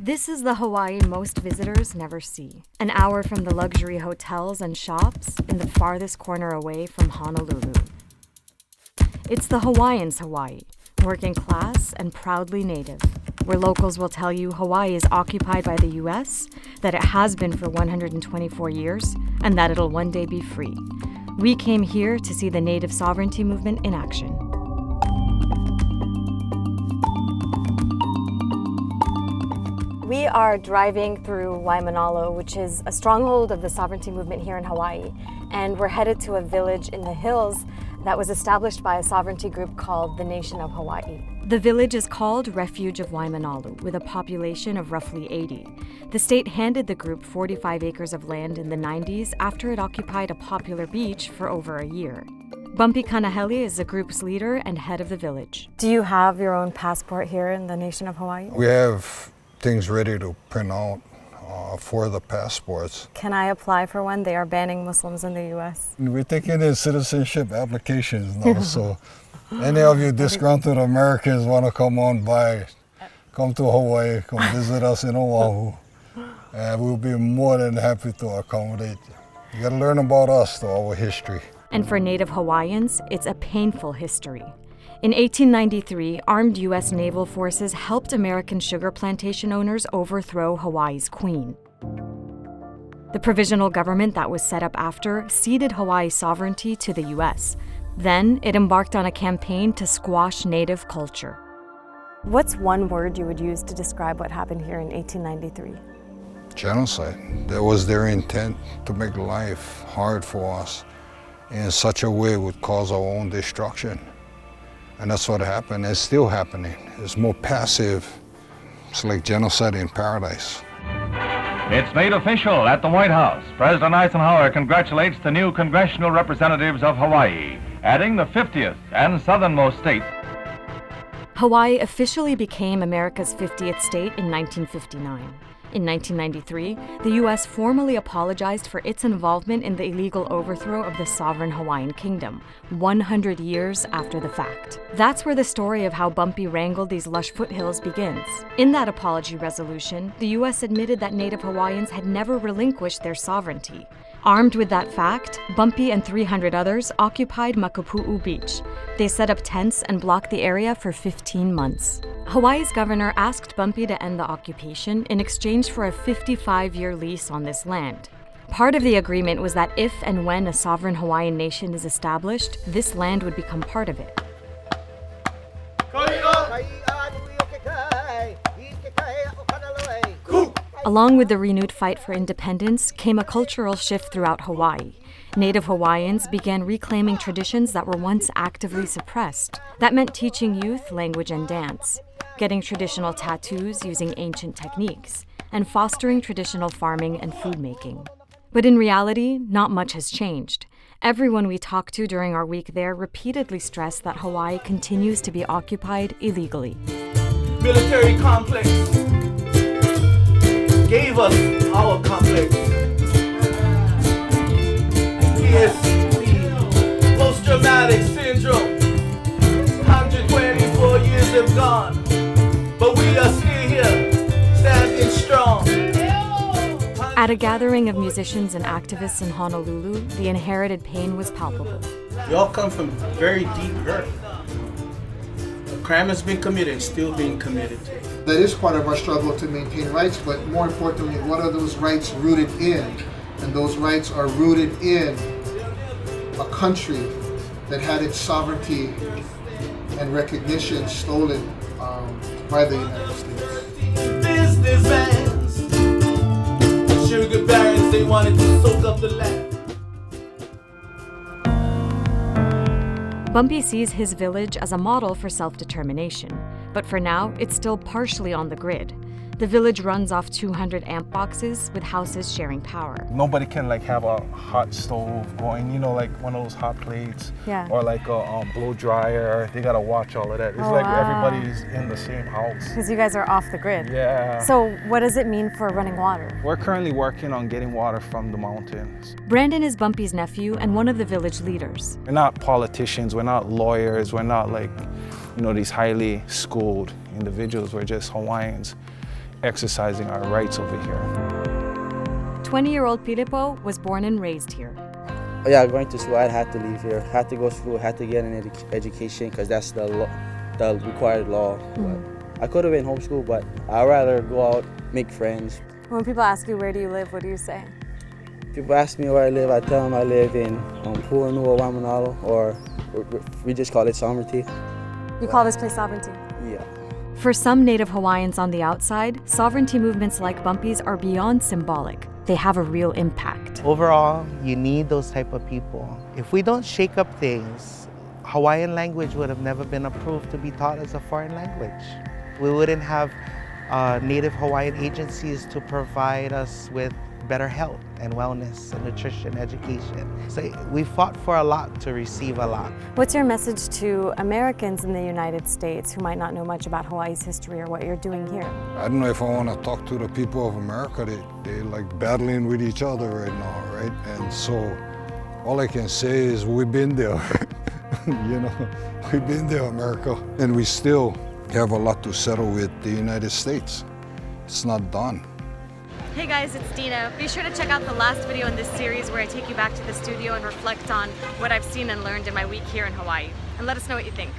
This is the Hawaii most visitors never see. An hour from the luxury hotels and shops in the farthest corner away from Honolulu. It's the Hawaiians' Hawaii, working class and proudly native, where locals will tell you Hawaii is occupied by the US, that it has been for 124 years, and that it'll one day be free. We came here to see the native sovereignty movement in action. We are driving through Waimanalo, which is a stronghold of the sovereignty movement here in Hawaii, and we're headed to a village in the hills that was established by a sovereignty group called the Nation of Hawaii. The village is called Refuge of Waimanalo, with a population of roughly 80. The state handed the group 45 acres of land in the 90s after it occupied a popular beach for over a year. Bumpy Kanahele is the group's leader and head of the village. Do you have your own passport here in the Nation of Hawaii? We have things ready to print out for the passports. Can I apply for one? They are banning Muslims in the U.S. We're taking in citizenship applications now, so any of you disgruntled Americans want to come on by, come to Hawaii, come visit us in Oahu, and we'll be more than happy to accommodate you. You gotta learn about us, though, our history. And for Native Hawaiians, it's a painful history. In 1893, armed U.S. naval forces helped American sugar plantation owners overthrow Hawaii's queen. The provisional government that was set up after ceded Hawaii's sovereignty to the U.S. Then it embarked on a campaign to squash native culture. What's one word you would use to describe what happened here in 1893? Genocide. That was their intent, to make life hard for us in such a way it would cause our own destruction. And that's what happened. It's still happening. It's more passive. It's like genocide in paradise. It's made official at the White House. President Eisenhower congratulates the new congressional representatives of Hawaii, adding the 50th and southernmost state. Hawaii officially became America's 50th state in 1959. In 1993, the U.S. formally apologized for its involvement in the illegal overthrow of the sovereign Hawaiian kingdom, 100 years after the fact. That's where the story of how Bumpy wrangled these lush foothills begins. In that apology resolution, the U.S. admitted that Native Hawaiians had never relinquished their sovereignty. Armed with that fact, Bumpy and 300 others occupied Makapu'u Beach. They set up tents and blocked the area for 15 months. Hawaii's governor asked Bumpy to end the occupation in exchange for a 55-year lease on this land. Part of the agreement was that if and when a sovereign Hawaiian nation is established, this land would become part of it. Along with the renewed fight for independence came a cultural shift throughout Hawaii. Native Hawaiians began reclaiming traditions that were once actively suppressed. That meant teaching youth language and dance, getting traditional tattoos using ancient techniques, and fostering traditional farming and food making. But in reality, not much has changed. Everyone we talked to during our week there repeatedly stressed that Hawaii continues to be occupied illegally. Military complex gave us our complex. PTSD, post-traumatic syndrome. 124 years have gone, but we are still here, standing strong. At a gathering of musicians and activists in Honolulu, the inherited pain was palpable. Y'all come from very deep hurt. A crime has been committed, still being committed. That is part of our struggle to maintain rights, but more importantly, what are those rights rooted in? And those rights are rooted in a country that had its sovereignty and recognition stolen by the United States. Businessmen, sugar barons, they wanted to soak up the land. Bumpy sees his village as a model for self-determination, but for now, it's still partially on the grid. The village runs off 200 amp boxes with houses sharing power. Nobody can have a hot stove going, like one of those hot plates, or like a blow dryer. They gotta watch all of that. It's everybody's in the same house. Because you guys are off the grid. Yeah. So what does it mean for running water? We're currently working on getting water from the mountains. Brandon is Bumpy's nephew and one of the village leaders. We're not politicians, we're not lawyers, we're not these highly schooled individuals. We're just Hawaiians. exercising our rights over here. 20-year-old Pilipo was born and raised here. Yeah, going to school, I had to leave here. Had to go to school, had to get an education because that's the required law. I could have been homeschooled, but I'd rather go out, make friends. When people ask you, where do you live, what do you say? People ask me where I live, I tell them I live in Puanua, Waimanalo, or we just call it Sovereignty. You call this place Sovereignty? Yeah. For some Native Hawaiians on the outside, sovereignty movements like Bumpy's are beyond symbolic. They have a real impact. Overall, you need those type of people. If we don't shake up things, Hawaiian language would have never been approved to be taught as a foreign language. We wouldn't have Native Hawaiian agencies to provide us with better health and wellness and nutrition, education. So we fought for a lot to receive a lot. What's your message to Americans in the United States who might not know much about Hawaii's history or what you're doing here? I don't know if I want to talk to the people of America. They like battling with each other right now, right? And so all I can say is we've been there. You know, we've been there, America. And we still have a lot to settle with the United States. It's not done. Hey guys, it's Dena. Be sure to check out the last video in this series where I take you back to the studio and reflect on what I've seen and learned in my week here in Hawaii. And let us know what you think.